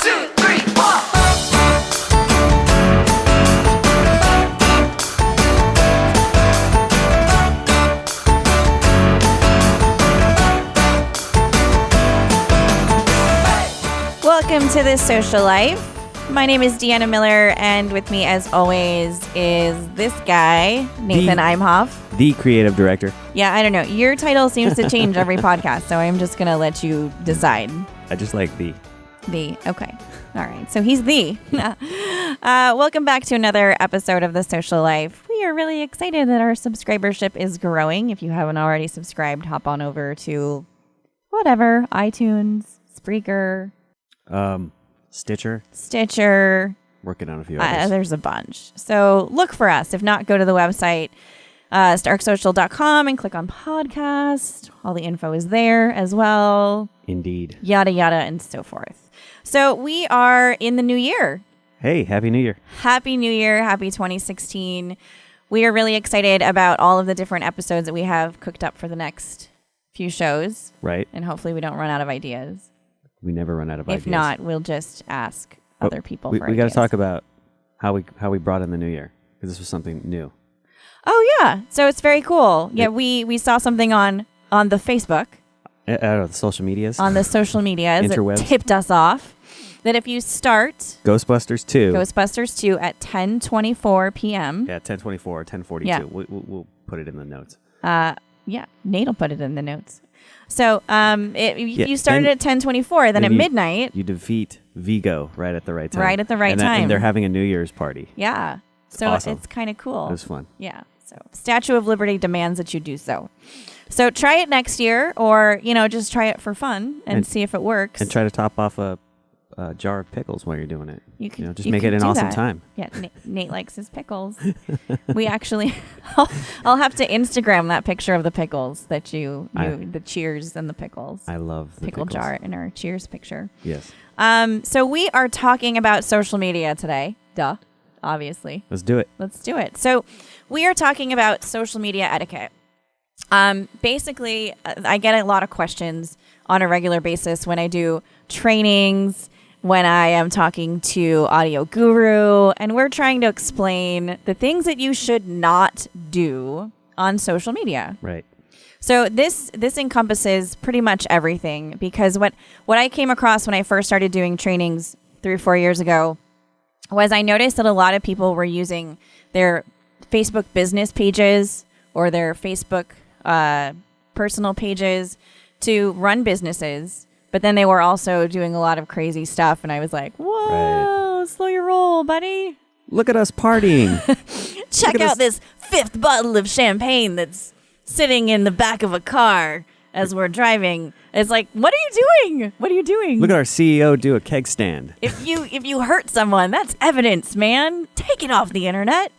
2, 3, 4. Welcome to The Social Life. My name is Deanna Miller, and with me, as always, is this guy, Nathan Imhoff. The creative director. Yeah, I don't know. Your title seems to change every podcast, so I'm just going to let you decide. I just like the. Okay. All right. So he's the. Welcome back to another episode of The Social Life. We are really excited that our subscribership is growing. If you haven't already subscribed, hop on over to whatever, iTunes, Spreaker, Stitcher. Working on a few others. There's a bunch. So look for us. If not, go to the website, starksocial.com, and click on podcast. All the info is there as well. Indeed. Yada, yada, and so forth. So we are in the new year. Hey, Happy New Year. Happy New Year. Happy 2016. We are really excited about all of the different episodes that we have cooked up for the next few shows. Right. And hopefully we don't run out of ideas. We never run out of ideas. If not, we'll just ask other people for We got to ideas. talk about how we brought in the new year, because this was something new. Oh, yeah. So it's very cool. Yeah, we saw something on the Facebook, The social medias. on the social medias that Interwebs. tipped us off that if you start Ghostbusters 2. Ghostbusters 2 at 10:24 p.m. Yeah, 10:24 or 10:42. Yeah. We'll put it in the notes. Yeah, Nate will put it in the notes. So if you started and- at 10:24, then at you- midnight, You defeat Vigo right at the right time. Right at the right And time. And they're having a New Year's party. yeah. So awesome. it's kind of cool. It was fun. Yeah. So Statue of Liberty demands that you do so. So try it next year, or just try it for fun and see if it works. And try to top off a jar of pickles while you're doing it. Just you make can it an do awesome that. time. Yeah, Nate likes his pickles. We actually, I'll have to Instagram that picture of the pickles that the cheers and the pickles. I love the pickle pickles. jar in our cheers picture. Yes. So we are talking about social media today. Duh, obviously. Let's do it. Let's do it. So we are talking about social media etiquette. Basically, I get a lot of questions on a regular basis when I do trainings, when I am talking to Audio Guru, and we're trying to explain the things that you should not do on social media. Right. So this encompasses pretty much everything, because what I came across when I first started doing trainings 3 or 4 years ago was I noticed that a lot of people were using their Facebook business pages or their Facebook personal pages to run businesses, but then they were also doing a lot of crazy stuff, and I was like, whoa, slow your roll, buddy. Look at us partying. Check Look at out us- this 5th bottle of champagne that's sitting in the back of a car as we're driving. It's like, what are you doing? What are you doing? Look at our CEO do a keg stand. If you hurt someone, that's evidence, man. Take it off the internet.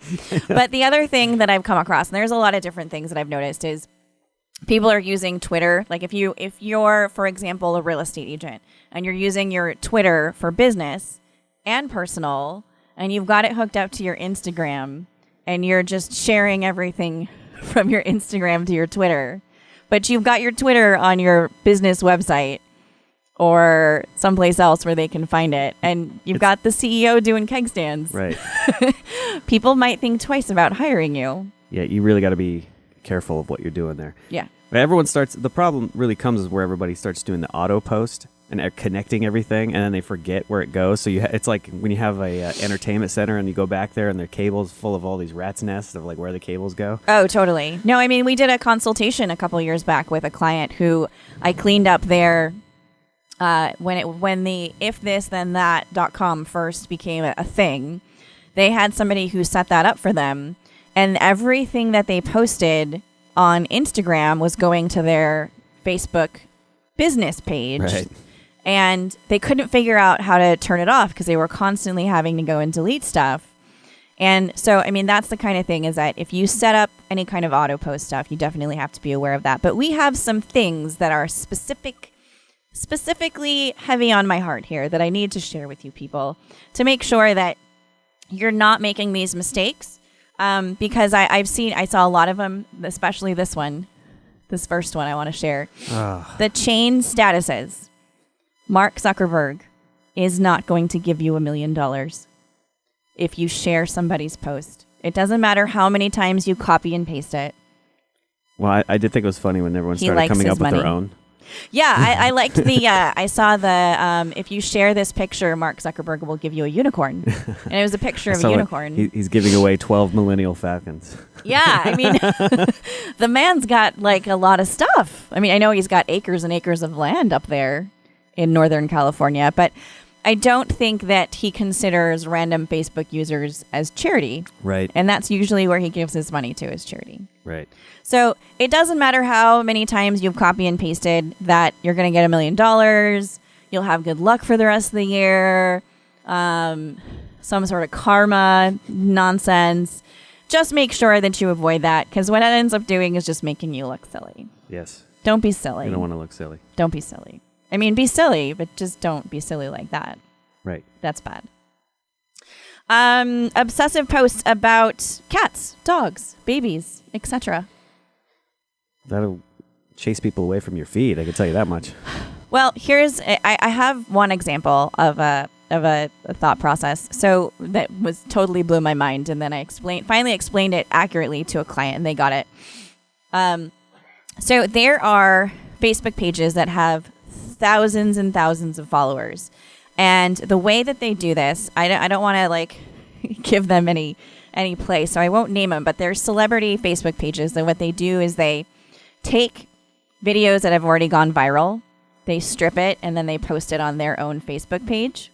But the other thing that I've come across, and there's a lot of different things that I've noticed, is people are using Twitter. Like if you're, for example, a real estate agent and you're using your Twitter for business and personal, and you've got it hooked up to your Instagram, and you're just sharing everything from your Instagram to your Twitter, but you've got your Twitter on your business website or someplace else where they can find it, and you've got the CEO doing keg stands. Right. People might think twice about hiring you. Yeah, you really got to be careful of what you're doing there. Yeah. The problem really comes is where everybody starts doing the auto post and they're connecting everything, and then they forget where it goes. So it's like when you have a entertainment center and you go back there and their cables full of all these rats' nests of like where the cables go. Oh, totally. No, I mean, we did a consultation a couple years back with a client who I cleaned up their when the ifthisthenThat.com first became a thing. They had somebody who set that up for them, and everything that they posted on Instagram was going to their Facebook business page. Right. And they couldn't figure out how to turn it off because they were constantly having to go and delete stuff. And so, I mean, that's the kind of thing, is that if you set up any kind of auto post stuff, you definitely have to be aware of that. But we have some things that are specifically heavy on my heart here that I need to share with you people to make sure that you're not making these mistakes. Because I saw a lot of them, especially this first one I want to share. The chain statuses. Mark Zuckerberg is not going to give you $1 million if you share somebody's post. It doesn't matter how many times you copy and paste it. Well, I did think it was funny when everyone He started likes coming his up with their money. own. Yeah, I liked the, I saw the, if you share this picture, Mark Zuckerberg will give you a unicorn. And it was a picture of a So unicorn. he's giving away 12 millennial falcons. Yeah, I mean, the man's got like a lot of stuff. I mean, I know he's got acres and acres of land up there in Northern California, but I don't think that he considers random Facebook users as charity. Right. And that's usually where he gives his money to, is charity. Right. So it doesn't matter how many times you've copy and pasted that you're going to get $1 million. You'll have good luck for the rest of the year. Some sort of karma nonsense. Just make sure that you avoid that, because what it ends up doing is just making you look silly. Yes. Don't be silly. You don't want to look silly. Don't be silly. I mean, be silly, but just don't be silly like that. Right. That's bad. Obsessive posts about cats, dogs, babies, etc. That'll chase people away from your feed. I can tell you that much. Well, I have one example of a thought process. So that was totally blew my mind, and then I finally explained it accurately to a client, and they got it. So there are Facebook pages that have thousands and thousands of followers, and the way that they do this, I don't want to like give them any play, so I won't name them. But they're celebrity Facebook pages, and what they do is they take videos that have already gone viral, they strip it, and then they post it on their own Facebook page.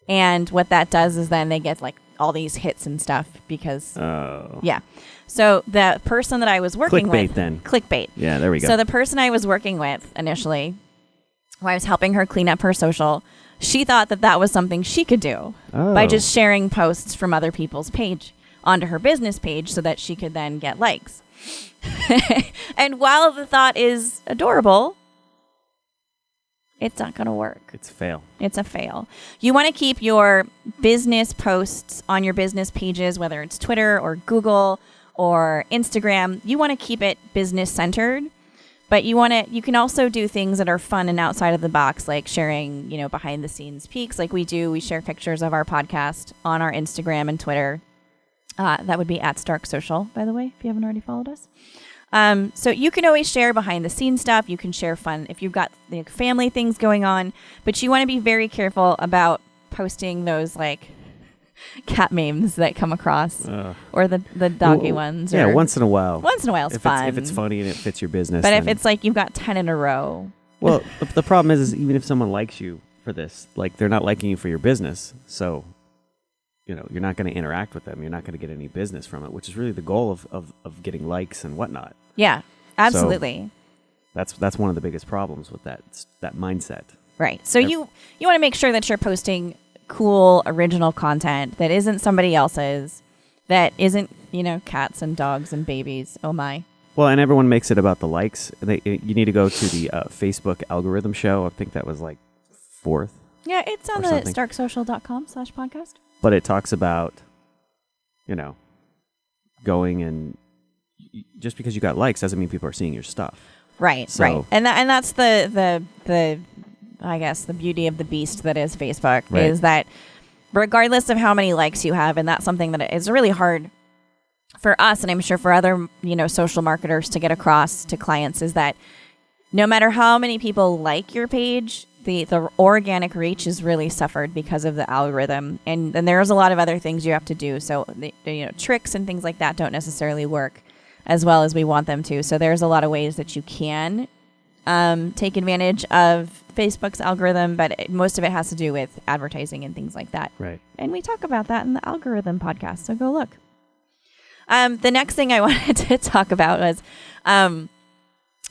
And what that does is then they get like all these hits and stuff because, yeah. So the person that I was working with. Clickbait then. Clickbait. Yeah, there we go. So the person I was working with initially, who I was helping her clean up her social, she thought that that was something she could do by just sharing posts from other people's page onto her business page so that she could then get likes. And while the thought is adorable, it's not going to work. It's a fail. It's a fail. You want to keep your business posts on your business pages, whether it's Twitter or Google or Instagram. You want to keep it business centered, but you can also do things that are fun and outside of the box, like sharing, behind the scenes peeks like we do. We share pictures of our podcast on our Instagram and Twitter. That would be @StarkSocial, by the way, if you haven't already followed us. So you can always share behind the scenes stuff. You can share fun if you've got family things going on, but you want to be very careful about posting those like cat memes that come across or the doggy ones. Yeah, or once in a while. Once in a while, it's fun. If it's funny and it fits your business. But if it's like you've got 10 in a row. Well, the problem is even if someone likes you for this, like they're not liking you for your business. So, you're not going to interact with them. You're not going to get any business from it, which is really the goal of getting likes and whatnot. Yeah, absolutely. So that's one of the biggest problems with that mindset. Right. So you want to make sure that you're posting cool, original content that isn't somebody else's, that isn't, cats and dogs and babies. Oh, my. Well, and everyone makes it about the likes. You need to go to the Facebook algorithm show. I think that was like 4th. Yeah, it's on the starksocial.com/podcast. But it talks about, going and just because you got likes doesn't mean people are seeing your stuff. Right, so, right. And that's the I guess the beauty of the beast that is Facebook, right. is that regardless of how many likes you have, and that's something that is really hard for us, and I'm sure for other, social marketers to get across to clients, is that no matter how many people like your page, the organic reach is really suffered because of the algorithm, and there's a lot of other things you have to do. So tricks and things like that don't necessarily work as well as we want them to. So there's a lot of ways that you can take advantage of Facebook's algorithm, but most of it has to do with advertising and things like that. Right. And we talk about that in the algorithm podcast, so go look. The next thing I wanted to talk about was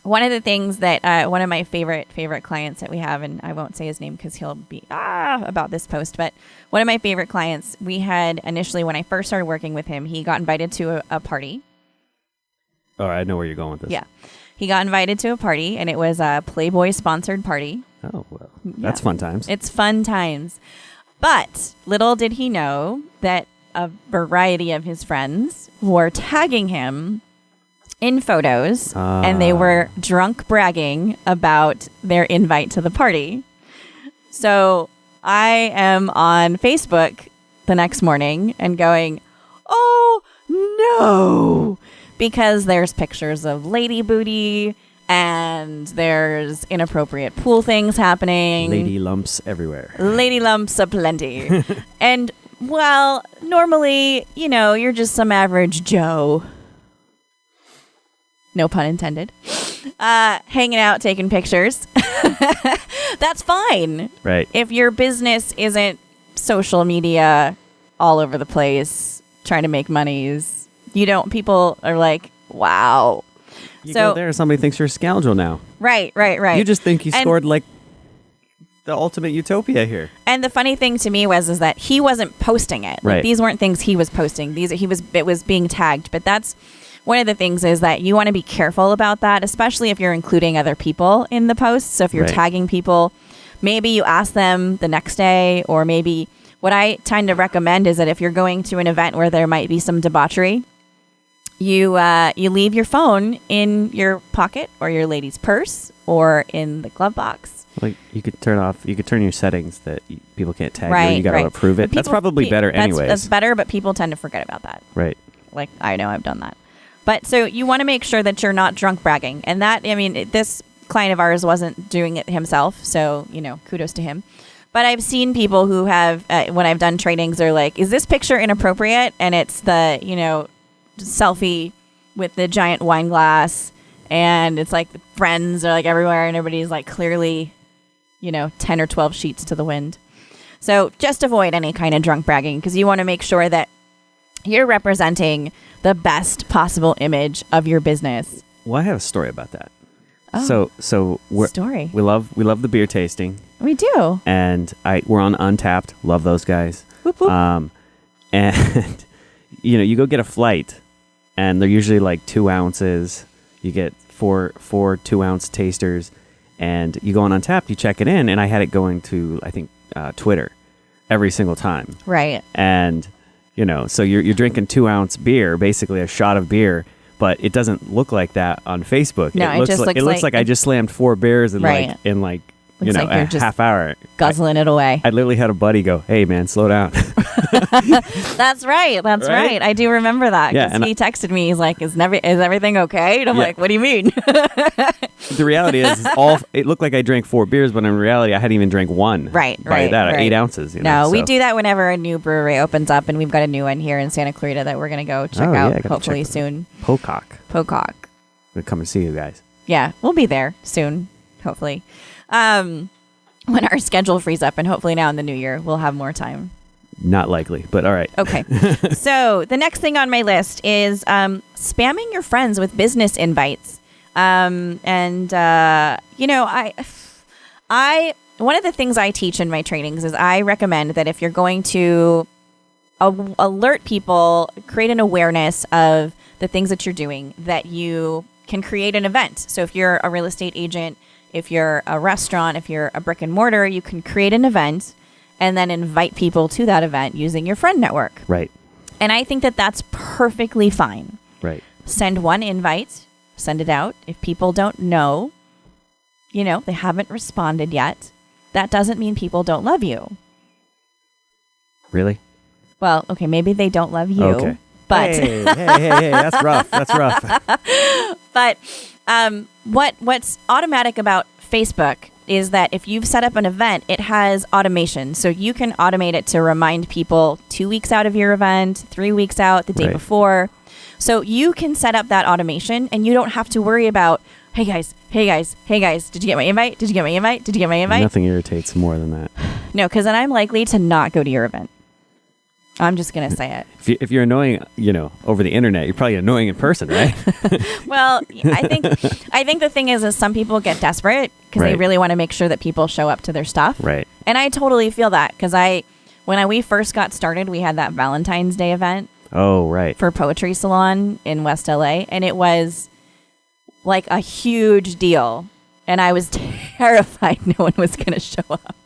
one of the things that one of my favorite clients that we have, and I won't say his name because he'll be about this post, but one of my favorite clients, we had initially, when I first started working with him, he got invited to a party. Oh, I know where you're going with this. Yeah. He got invited to a party, and it was a Playboy-sponsored party. Oh, well, that's fun times. It's fun times. But little did he know that a variety of his friends were tagging him in photos, and they were drunk bragging about their invite to the party. So I am on Facebook the next morning and going, oh no, because there's pictures of lady booty and there's inappropriate pool things happening. Lady lumps everywhere. Lady lumps aplenty. And, well, normally, you're just some average Joe. No pun intended. Hanging out, taking pictures. That's fine. Right. If your business isn't social media all over the place, trying to make monies, people are like, wow. You go there, somebody thinks you're a scoundrel now. Right. You just think you scored like the ultimate utopia here. And the funny thing to me is that he wasn't posting it. Like, right. These weren't things he was posting. It was being tagged. But that's one of the things is that you want to be careful about that, especially if you're including other people in the post. So if you're right. tagging people, maybe you ask them the next day, or maybe what I tend to recommend is that if you're going to an event where there might be some debauchery, you leave your phone in your pocket or your lady's purse or in the glove box. Like you could turn your settings that people can't tag right, you. You got to right. approve it. That's probably better anyways. That's better, but people tend to forget about that. Right. Like, I know I've done that. But so you want to make sure that you're not drunk bragging. And that, this client of ours wasn't doing it himself. So, kudos to him. But I've seen people who have, when I've done trainings, they're like, is this picture inappropriate? And it's the, selfie with the giant wine glass. And it's like the friends are like everywhere and everybody's like clearly, 10 or 12 sheets to the wind. So just avoid any kind of drunk bragging because you want to make sure that you're representing the best possible image of your business. Well, I have a story about that. Oh, so story. we love the beer tasting. We do. And we're on Untapped. Love those guys. Whoop, whoop. And you go get a flight, and they're usually like 2 ounces. You get four 2-ounce tasters, and you go on Untapped. You check it in, and I had it going to I think Twitter every single time. Right. And so you're drinking 2-ounce beer, basically a shot of beer. But it doesn't look like that on Facebook. No, it looks like I just slammed 4 beers in right. like Looks like a you're just half hour. guzzling it away. I literally had a buddy go, "Hey man, slow down." That's right. Right. I do remember that. Yeah, and he texted me. He's like, "Is everything okay?" And I'm like, "What do you mean?" The reality is, it looked like I drank 4 beers, but in reality, I hadn't even drank one. Right. By that, right. 8 ounces. No, we do that whenever a new brewery opens up, and we've got a new one here in Santa Clarita that we're gonna go check out hopefully soon. Pocock. Pocock. We'll come and see you guys. Yeah, we'll be there soon, hopefully. When our schedule frees up, and hopefully now in the new year, we'll have more time. Not likely, but all right. Okay. So the next thing on my list is spamming your friends with business invites. I one of the things I teach in my trainings is I recommend that if you're going to alert people, create an awareness of the things that you're doing, that you can create an event. So if you're a real estate agent, if you're a restaurant, if you're a brick and mortar, you can create an event and then invite people to that event using your friend network. Right. And I think that that's perfectly fine. Right. Send one invite, send it out. If people don't know, they haven't responded yet, that doesn't mean people don't love you. Really? Well, okay, maybe they don't love you. Okay. But hey, that's rough. That's rough. But what's automatic about Facebook is that if you've set up an event, it has automation. So you can automate it to remind people 2 weeks out of your event, 3 weeks out, the day right. before. So you can set up that automation and you don't have to worry about, hey guys, did you get my invite? Did you get my invite? Did you get my invite? Nothing irritates more than that. No, because then I'm likely to not go to your event. I'm just going to say it. If you're annoying, over the internet, you're probably annoying in person, right? Well, I think the thing is some people get desperate because they right. really want to make sure that people show up to their stuff. Right. And I totally feel that because when we first got started, we had that Valentine's Day event. Oh, right. For Poetry Salon in West LA. And it was like a huge deal. And I was terrified no one was going to show up.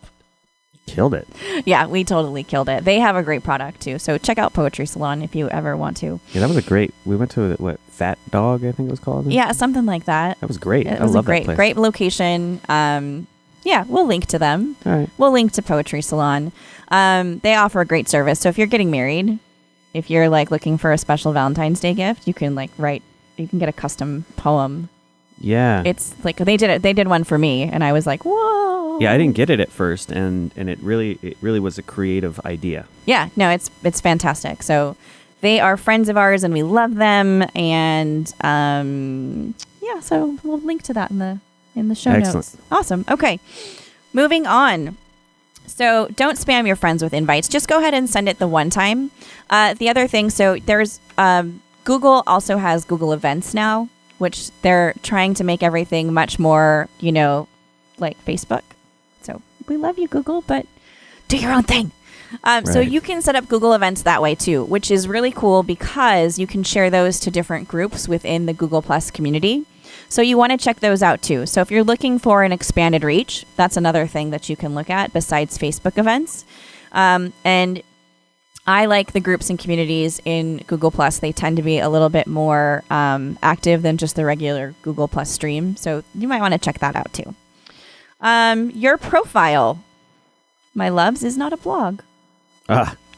Killed it. Yeah, we totally killed it. They have a great product too. So check out Poetry Salon if you ever want to. Yeah, that was we went to Fat Dog, I think it was called? Yeah, something like that. That was great. It was I love a that place. great location. Yeah, we'll link to them. All right. We'll link to Poetry Salon. They offer a great service. So if you're getting married, if you're like looking for a special Valentine's Day gift, you can like you can get a custom poem. Yeah. It's like they did one for me, and I was like, whoa. Yeah, I didn't get it at first, and it really was a creative idea. Yeah, no, it's fantastic. So they are friends of ours, and we love them. And yeah, so we'll link to that in the show Excellent. notes. Awesome. Okay, moving on. So don't spam your friends with invites. Just go ahead and send it the one time. The other thing, so there's Google also has Google Events now, which they're trying to make everything much more, like Facebook. So we love you, Google, but do your own thing. So Right. you can set up Google Events that way too, which is really cool because you can share those to different groups within the Google Plus community. So you want to check those out too. So if you're looking for an expanded reach, that's another thing that you can look at besides Facebook events. And I like the groups and communities in Google Plus. They tend to be a little bit more active than just the regular Google Plus stream. So you might want to check that out too. Your profile, my loves, is not a blog.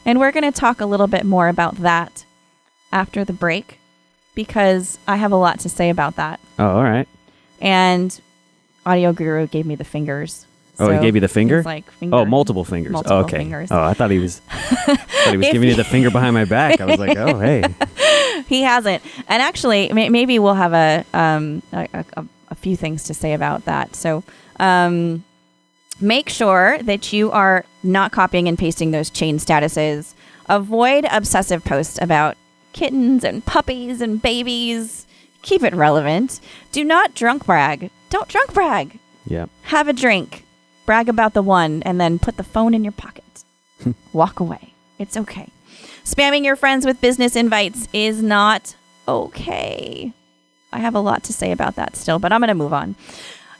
And we're going to talk a little bit more about that after the break because I have a lot to say about that. Oh, all right. And Audio Guru gave me the fingers. Oh, he gave you the finger? It's like finger. Oh, multiple fingers. Multiple okay. fingers. Oh, I thought he was giving you the finger behind my back. I was like, oh, hey. He hasn't. And actually, maybe we'll have a few things to say about that. So make sure that you are not copying and pasting those chain statuses. Avoid obsessive posts about kittens and puppies and babies. Keep it relevant. Do not drunk brag. Don't drunk brag. Yep. Have a drink. Brag about the one and then put the phone in your pocket. Walk away. It's okay. Spamming your friends with business invites is not okay. I have a lot to say about that still, but I'm going to move on.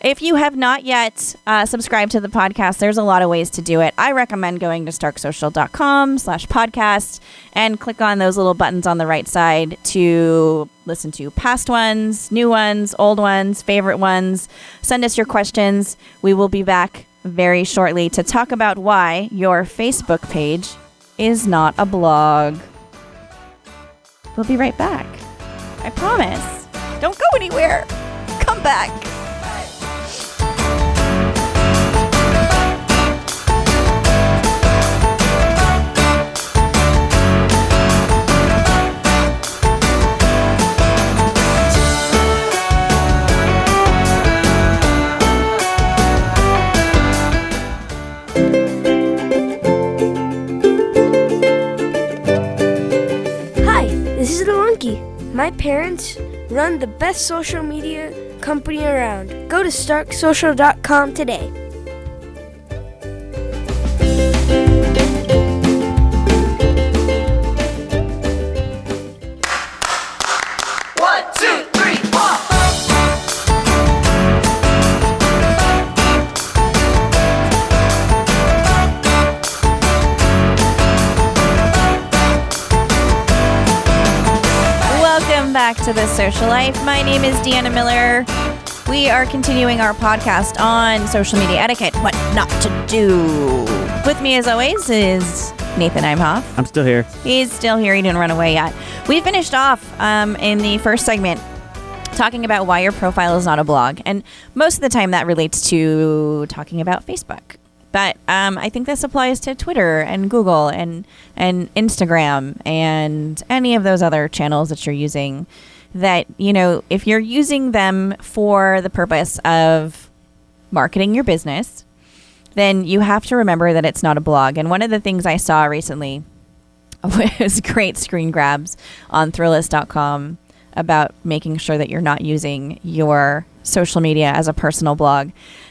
If you have not yet subscribed to the podcast, there's a lot of ways to do it. I recommend going to starksocial.com/podcast and click on those little buttons on the right side to listen to past ones, new ones, old ones, favorite ones. Send us your questions. We will be back very shortly to talk about why your Facebook page is not a blog. We'll be right back. I promise. Don't go anywhere. Come back. This is the Monkey. My parents run the best social media company around. Go to starksocial.com today. Back to The Social Life. My name is Deanna Miller. We are continuing our podcast on social media etiquette, what not to do. With me, as always, is Nathan Imhoff. I'm still here. He's still here. He didn't run away yet. We finished off in the first segment talking about why your profile is not a blog. And most of the time that relates to talking about Facebook. But I think this applies to Twitter and Google and Instagram and any of those other channels that you're using that, if you're using them for the purpose of marketing your business, then you have to remember that it's not a blog. And one of the things I saw recently was great screen grabs on Thrillist.com about making sure that you're not using your social media as a personal blog.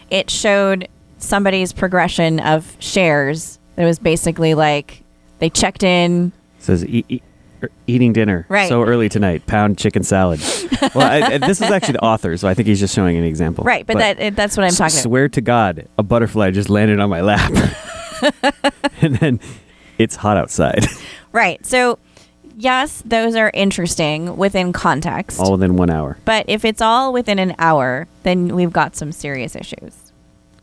It showed somebody's progression of shares. It was basically like they checked in. It says eating dinner right. So early tonight, pound chicken salad. Well, this is actually the author, so I think he's just showing an example. Right, but that's what I'm talking about. Swear to God, a butterfly just landed on my lap. And then it's hot outside. Right. So, yes, those are interesting within context. All within 1 hour. But if it's all within an hour, then we've got some serious issues.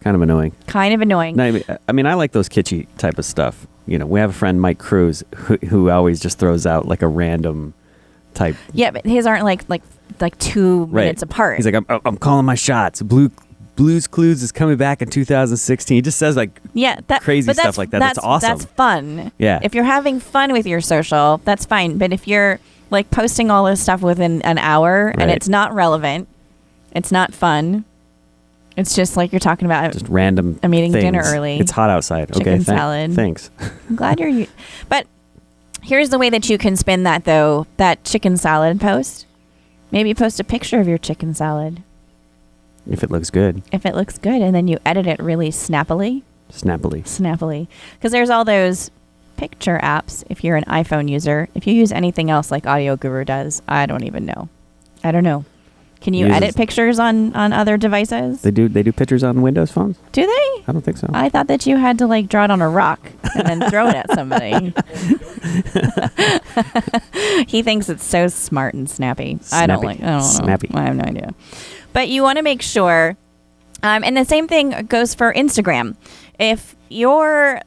Kind of annoying. Kind of annoying. No, I mean, I like those kitschy type of stuff. You know, we have a friend, Mike Cruz, who always just throws out like a random type. Yeah, but his aren't like 2 minutes apart. He's like, I'm calling my shots. Blues Clues is coming back in 2016. He just says like crazy stuff like that. That's awesome. That's fun. Yeah. If you're having fun with your social, that's fine. But if you're like posting all this stuff within an hour and it's not relevant, it's not fun. It's just like you're talking about just random I'm eating things. dinner early. It's hot outside. Chicken salad. Thanks. I'm glad you're but here's the way that you can spin that though, that chicken salad post. Maybe post a picture of your chicken salad. If it looks good. If it looks good, and then you edit it really snappily. Because there's all those picture apps if you're an iPhone user. If you use anything else like Audio Guru does, I don't even know. I don't know. Can you edit pictures on other devices? They do pictures on Windows phones? Do they? I don't think so. I thought that you had to like draw it on a rock and then throw it at somebody. He thinks it's so smart and snappy. I don't know. Snappy. I have no idea. But you want to make sure, and the same thing goes for Instagram. If your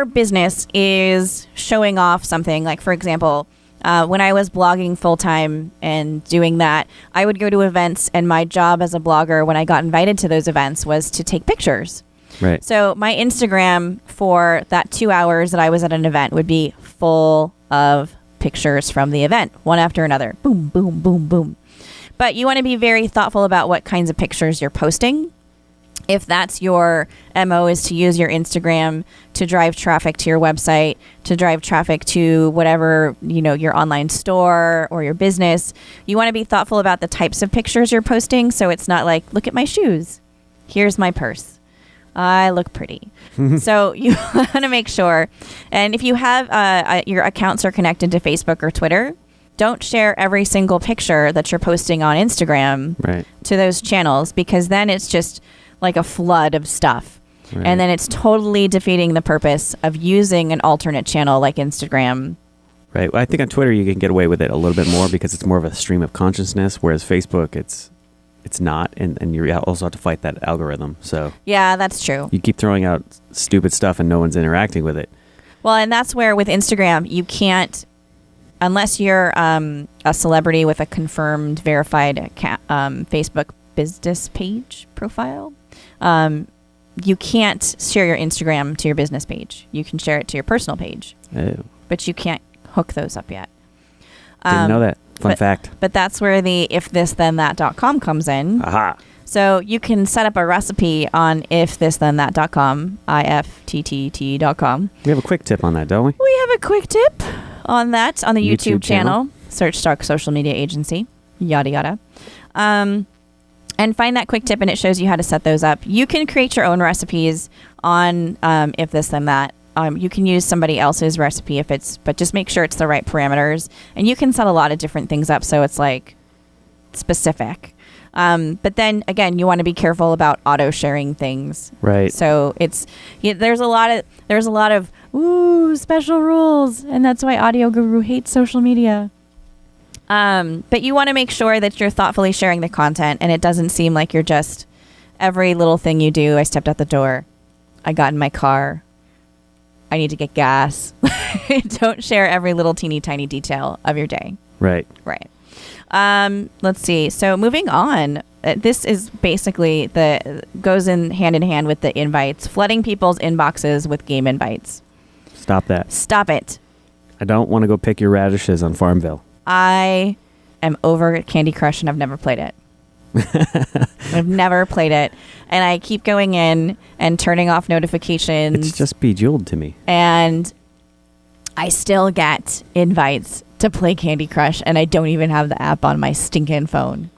business is showing off something, like for example, when I was blogging full time and doing that, I would go to events, and my job as a blogger, when I got invited to those events, was to take pictures. Right. So my Instagram for that 2 hours that I was at an event would be full of pictures from the event, one after another. Boom, boom, boom, boom. But you want to be very thoughtful about what kinds of pictures you're posting. If that's your MO, is to use your Instagram to drive traffic to your website, to drive traffic to whatever, your online store or your business, you want to be thoughtful about the types of pictures you're posting. So it's not like, look at my shoes. Here's my purse. I look pretty. So you want to make sure. And if you have your accounts are connected to Facebook or Twitter, don't share every single picture that you're posting on Instagram to those channels, because then it's just like a flood of stuff. Right. And then it's totally defeating the purpose of using an alternate channel like Instagram. Right. Well, I think on Twitter you can get away with it a little bit more because it's more of a stream of consciousness, whereas Facebook it's not, and you also have to fight that algorithm. So yeah, that's true. You keep throwing out stupid stuff and no one's interacting with it. Well, and that's where with Instagram you can't, unless you're a celebrity with a confirmed, verified Facebook business page profile, you can't share your Instagram to your business page. You can share it to your personal page, but you can't hook those up yet. Didn't know that. Fun fact. But that's where the ifthisthenThat.com comes in. Aha. So you can set up a recipe on ifthisthenThat.com, IFTTT.com. We have a quick tip on that, don't we? We have a quick tip on that on the YouTube channel. Search Stark Social Media Agency, yada yada. And find that quick tip, and it shows you how to set those up. You can create your own recipes on If This Then That. You can use somebody else's recipe but just make sure it's the right parameters. And you can set a lot of different things up so it's like specific. But then again, you want to be careful about auto sharing things. Right. So there's a lot of special rules, and that's why Audio Guru hates social media. But you want to make sure that you're thoughtfully sharing the content, and it doesn't seem like you're just every little thing you do. I stepped out the door. I got in my car. I need to get gas. Don't share every little teeny tiny detail of your day. Right. Right. Let's see. So moving on, this is basically goes in hand with the invites, flooding people's inboxes with game invites. Stop that. Stop it. I don't want to go pick your radishes on Farmville. I am over Candy Crush, and I've never played it. I've never played it, and I keep going in and turning off notifications. It's just Bejeweled to me. And I still get invites to play Candy Crush, and I don't even have the app on my stinking phone.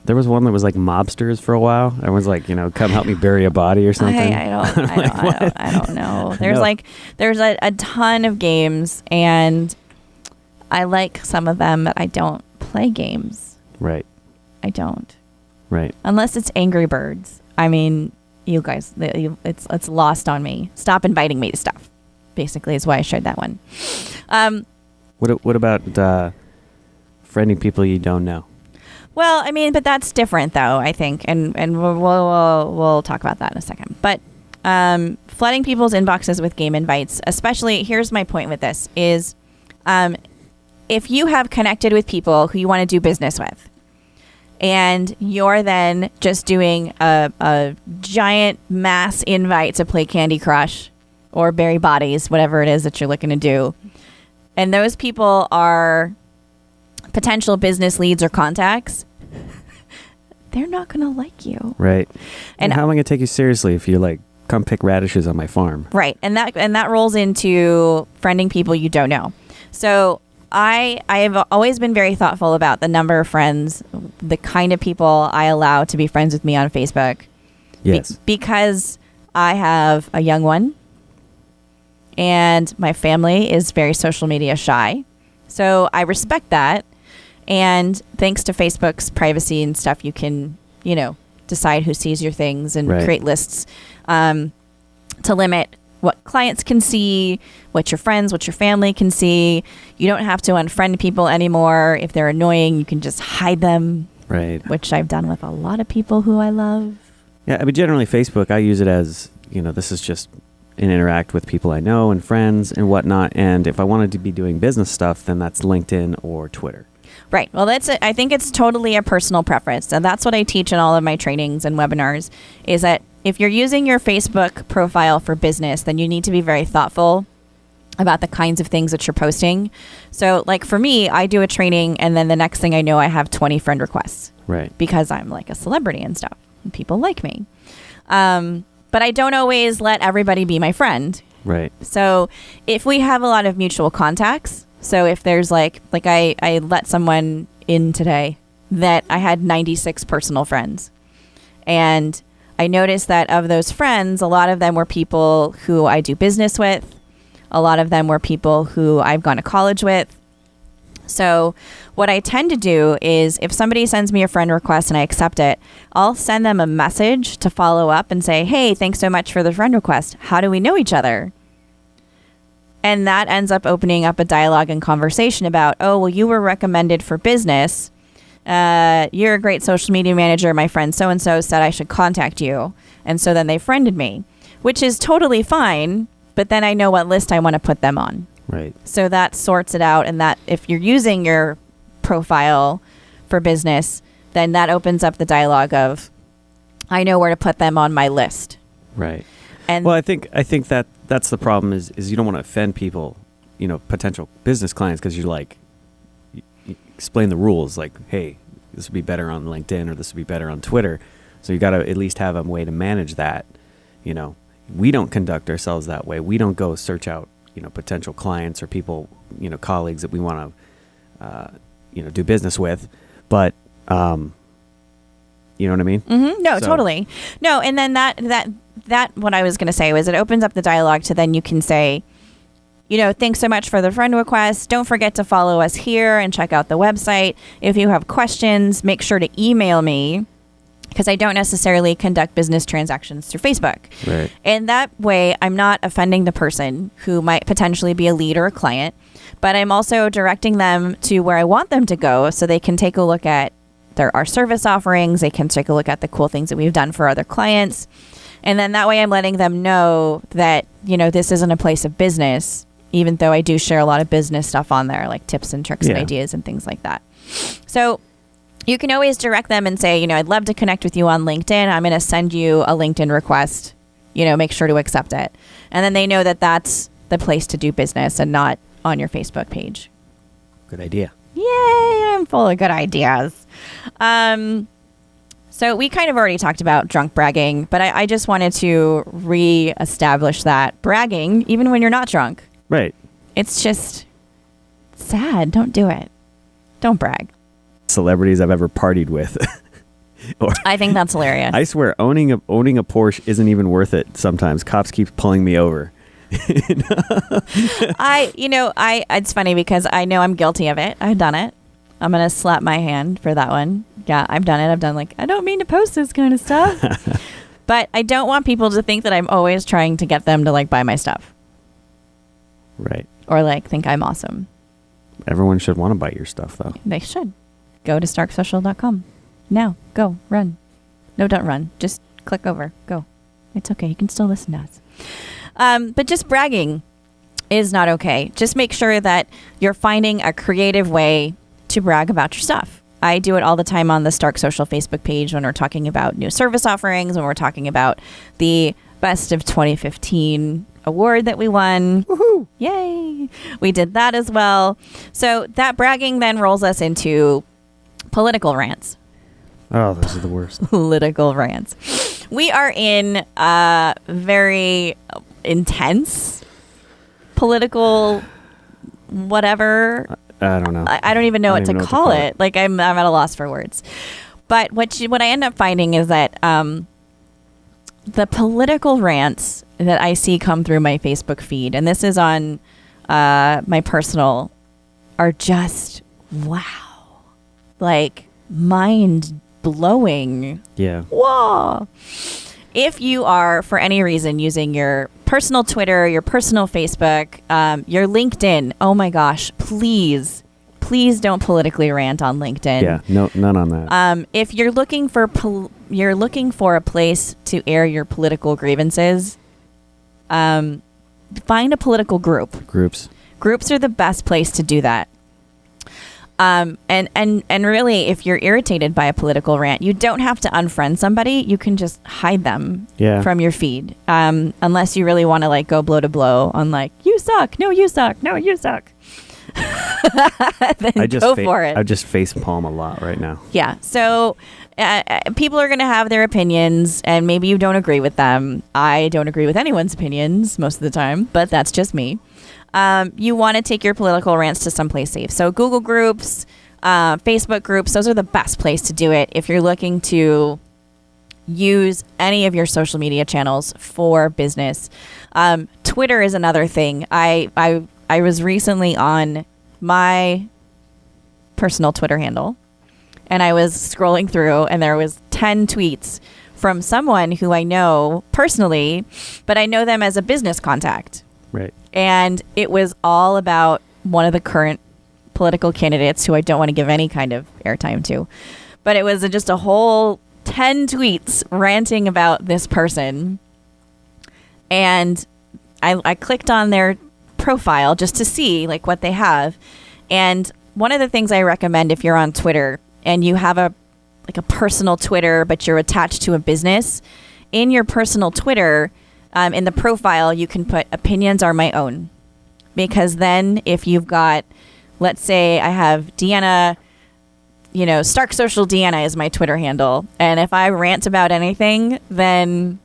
There was one that was like mobsters for a while. Everyone's like, come help me bury a body or something. I don't know. There's a ton of games, and I like some of them, but I don't play games. Right. I don't. Right. Unless it's Angry Birds. I mean, you guys, it's lost on me. Stop inviting me to stuff, basically, is why I shared that one. What about friending people you don't know? Well, I mean, but that's different, though, I think, and we'll talk about that in a second. But flooding people's inboxes with game invites, especially, here's my point with this, is if you have connected with people who you want to do business with, and you're then just doing a giant mass invite to play Candy Crush or Berry Bodies, whatever it is that you're looking to do, and those people are potential business leads or contacts, they're not going to like you. Right. And how am I going to take you seriously if you're like, come pick radishes on my farm? Right. And that rolls into friending people you don't know. So I have always been very thoughtful about the number of friends, the kind of people I allow to be friends with me on Facebook. Yes. Because I have a young one and my family is very social media shy. So I respect that. And thanks to Facebook's privacy and stuff, you can, decide who sees your things and create lists to limit what clients can see, what your friends, what your family can see. You don't have to unfriend people anymore. If they're annoying, you can just hide them. Right. Which I've done with a lot of people who I love. Yeah, I mean, generally Facebook, I use it as, this is just and interact with people I know and friends and whatnot. And if I wanted to be doing business stuff, then that's LinkedIn or Twitter. Right. Well, I think it's totally a personal preference. And that's what I teach in all of my trainings and webinars, is that if you're using your Facebook profile for business, then you need to be very thoughtful about the kinds of things that you're posting. So like for me, I do a training and then the next thing I know, I have 20 friend requests. Right. Because I'm like a celebrity and stuff and people like me. But I don't always let everybody be my friend. Right. So if we have a lot of mutual contacts, so if there's like I let someone in today that I had 96 personal friends, and I noticed that of those friends, a lot of them were people who I do business with. A lot of them were people who I've gone to college with. So what I tend to do is if somebody sends me a friend request and I accept it, I'll send them a message to follow up and say, hey, thanks so much for the friend request. How do we know each other? And that ends up opening up a dialogue and conversation about, oh, well, you were recommended for business. You're a great social media manager. My friend so-and-so said I should contact you. And so then they friended me, which is totally fine. But then I know what list I want to put them on. Right. So that sorts it out. And that if you're using your profile for business, then that opens up the dialogue of, I know where to put them on my list. Right. And well, I think that that's the problem is you don't want to offend people, potential business clients, because you explain the rules like, hey, this would be better on LinkedIn or this would be better on Twitter. So you got to at least have a way to manage that. We don't conduct ourselves that way. We don't go search out, potential clients or people, colleagues that we want to, do business with. But, you know what I mean? Mm-hmm. No, totally. No. And then that what I was going to say was it opens up the dialogue to then you can say, thanks so much for the friend request. Don't forget to follow us here and check out the website. If you have questions, make sure to email me, because I don't necessarily conduct business transactions through Facebook. Right. And that way, I'm not offending the person who might potentially be a lead or a client, but I'm also directing them to where I want them to go so they can take a look at our service offerings. They can take a look at the cool things that we've done for other clients. And then that way I'm letting them know that, this isn't a place of business, even though I do share a lot of business stuff on there, like tips and tricks and ideas and things like that. So you can always direct them and say, I'd love to connect with you on LinkedIn. I'm going to send you a LinkedIn request, make sure to accept it. And then they know that that's the place to do business and not on your Facebook page. Good idea. Yay, I'm full of good ideas. So we kind of already talked about drunk bragging, but I just wanted to re-establish that bragging, even when you're not drunk. Right. It's just sad. Don't do it. Don't brag. Celebrities I've ever partied with. I think that's hilarious. I swear, owning a Porsche isn't even worth it sometimes. Cops keep pulling me over. It's funny because I know I'm guilty of it. I've done it. I'm going to slap my hand for that one. Yeah, I've done it. I've done I don't mean to post this kind of stuff. But I don't want people to think that I'm always trying to get them to buy my stuff. Right. Or think I'm awesome. Everyone should want to buy your stuff though. They should. go to starksocial.com. Now, go, run. No, don't run. Just click over. Go. It's okay. You can still listen to us. But just bragging is not okay. Just make sure that you're finding a creative way to brag about your stuff. I do it all the time on the Stark Social Facebook page when we're talking about new service offerings, when we're talking about the Best of 2015 award that we won. Woohoo! Yay! We did that as well. So that bragging then rolls us into political rants. Oh, those are the worst. Political rants. We are in a very intense political whatever. I don't know. I don't even know what to call it. Like I'm at a loss for words. But what I end up finding is that the political rants that I see come through my Facebook feed, and this is on my personal, are just wow, like mind blowing. Yeah. Whoa. If you are, for any reason, using your personal Twitter, your personal Facebook, your LinkedIn, oh my gosh, please don't politically rant on LinkedIn. Yeah, no, none on that. If you're looking for a place to air your political grievances, find a political group. Groups are the best place to do that. And really, if you're irritated by a political rant, you don't have to unfriend somebody. You can just hide them from your feed. Unless you really want to like go blow to blow on like, you suck. No, you suck. No, you suck. Then go for it. I just face palm a lot right now. Yeah. So people are going to have their opinions and maybe you don't agree with them. I don't agree with anyone's opinions most of the time, but that's just me. You want to take your political rants to someplace safe. So Google groups, Facebook groups, those are the best place to do it if you're looking to use any of your social media channels for business. Twitter is another thing. I was recently on my personal Twitter handle and I was scrolling through and there was 10 tweets from someone who I know personally, but I know them as a business contact. Right. And it was all about one of the current political candidates who I don't want to give any kind of airtime to. But it was just a whole 10 tweets ranting about this person. And I clicked on their profile just to see like what they have. And one of the things I recommend if you're on Twitter and you have a personal Twitter, but you're attached to a business, in your personal Twitter, in the profile, you can put opinions are my own. Because then if you've got, let's say I have Deanna, Stark Social Deanna is my Twitter handle. And if I rant about anything, then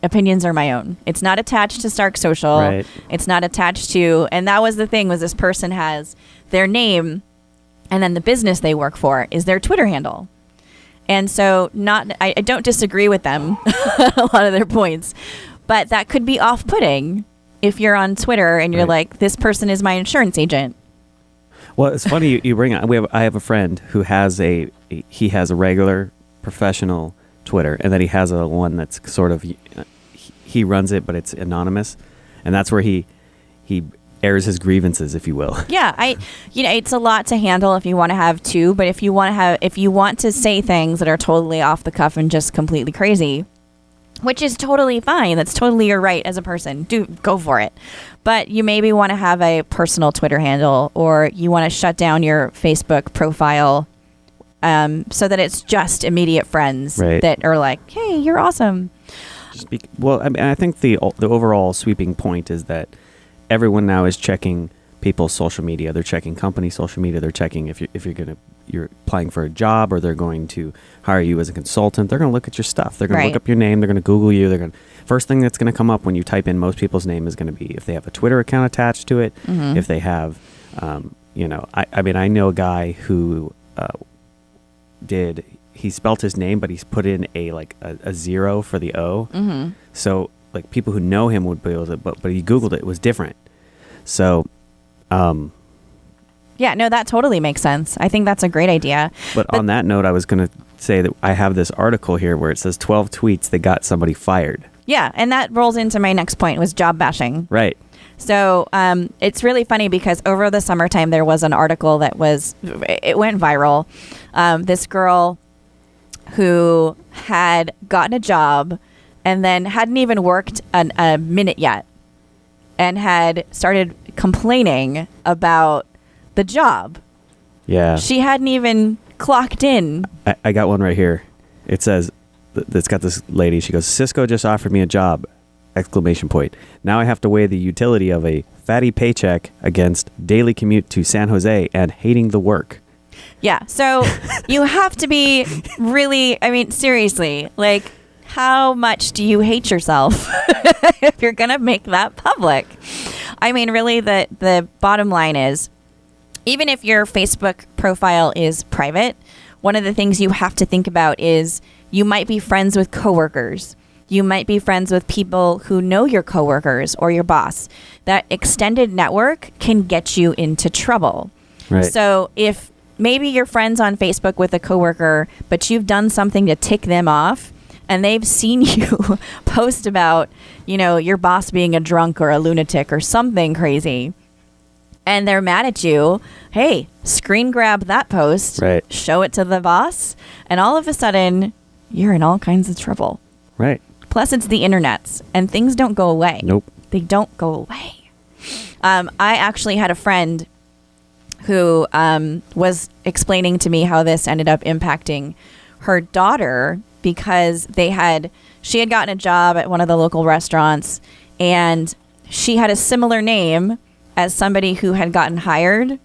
opinions are my own. It's not attached to Stark Social. Right. It's not attached to, and that was the thing, was this person has their name and then the business they work for is their Twitter handle. And so I don't disagree with them, a lot of their points, but that could be off-putting if you're on Twitter and you're like, this person is my insurance agent. Well, it's funny you bring up. I have a friend who has a regular professional Twitter, and then he has a one that's sort of he runs it, but it's anonymous, and that's where he airs his grievances, if you will. Yeah, it's a lot to handle if you want to have two, but if you want to say things that are totally off the cuff and just completely crazy, which is totally fine. That's totally your right as a person. Go for it. But you maybe want to have a personal Twitter handle, or you want to shut down your Facebook profile, so that it's just immediate friends that are like, hey, you're awesome. Well, I mean, I think the overall sweeping point is that everyone now is checking people's social media. They're checking company social media. They're checking if you're applying for a job or they're going to hire you as a consultant. They're going to look at your stuff. They're going to look up your name. They're going to Google you. First thing that's going to come up when you type in most people's name is going to be if they have a Twitter account attached to it. Mm-hmm. If they have, I know a guy who he spelt his name, but he's put in a zero for the O. Mm-hmm. So like people who know him would be able to, but he Googled it was different. So, yeah, no, that totally makes sense. I think that's a great idea. But on that note, I was going to say that I have this article here where it says 12 tweets that got somebody fired. Yeah, and that rolls into my next point was job bashing. Right. So it's really funny because over the summertime, there was an article that it went viral. This girl who had gotten a job and then hadn't even worked a minute yet and had started complaining about the job. Yeah. She hadn't even clocked in. I got one right here. It says, it's got this lady. She goes, Cisco just offered me a job! ! Now I have to weigh the utility of a fatty paycheck against daily commute to San Jose and hating the work. Yeah. So you have to be really, I mean, seriously, like, how much do you hate yourself if you're going to make that public? I mean, really, the bottom line is, even if your Facebook profile is private, one of the things you have to think about is you might be friends with coworkers. You might be friends with people who know your coworkers or your boss. That extended network can get you into trouble. Right. So if maybe you're friends on Facebook with a coworker, but you've done something to tick them off, and they've seen you post about, your boss being a drunk or a lunatic or something crazy, and they're mad at you, hey, screen grab that post, right, show it to the boss, and all of a sudden, you're in all kinds of trouble. Right. Plus, it's the internet, and things don't go away. Nope. They don't go away. I actually had a friend who was explaining to me how this ended up impacting her daughter because she had gotten a job at one of the local restaurants, and she had a similar name as somebody who had gotten hired,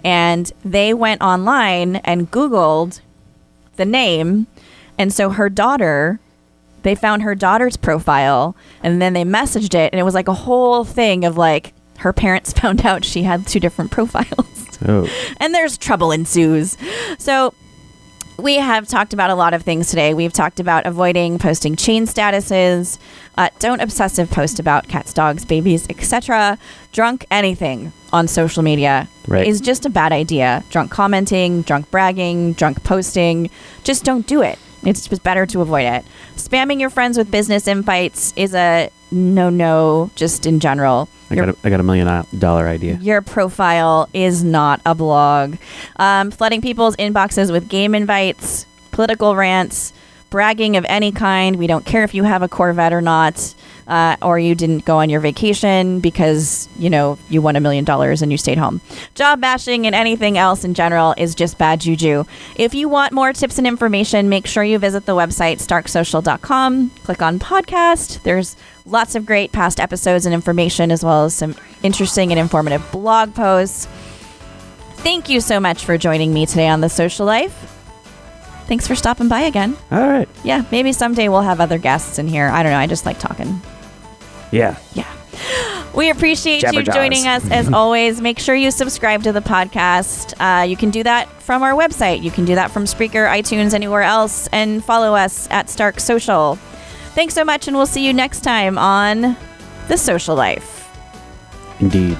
and they went online and Googled the name, and so they found her daughter's profile, and then they messaged it, and it was like a whole thing of like her parents found out she had 2 different profiles. Oh. And there's trouble ensues. So we have talked about a lot of things today. We've talked about avoiding posting chain statuses. Don't obsessive post about cats, dogs, babies, etc. Drunk anything on social media is just a bad idea. Drunk commenting, drunk bragging, drunk posting. Just don't do it. It's just better to avoid it. Spamming your friends with business invites is a no, just in general. I got a $1 million idea. Your profile is not a blog. Flooding people's inboxes with game invites, political rants, bragging of any kind. We don't care if you have a Corvette or not, or you didn't go on your vacation because, you won $1 million and you stayed home. Job bashing and anything else in general is just bad juju. If you want more tips and information, make sure you visit the website starksocial.com. Click on podcast. There's lots of great past episodes and information, as well as some interesting and informative blog posts. Thank you so much for joining me today on The Social Life. Thanks for stopping by again. All right. Yeah, maybe someday we'll have other guests in here. I don't know. I just like talking. Yeah. Yeah. We appreciate you Jabberjaws. joining us as always. Make sure you subscribe to the podcast. You can do that from our website. You can do that from Spreaker, iTunes, anywhere else. And follow us at Stark Social. Thanks so much, and we'll see you next time on The Social Life. Indeed.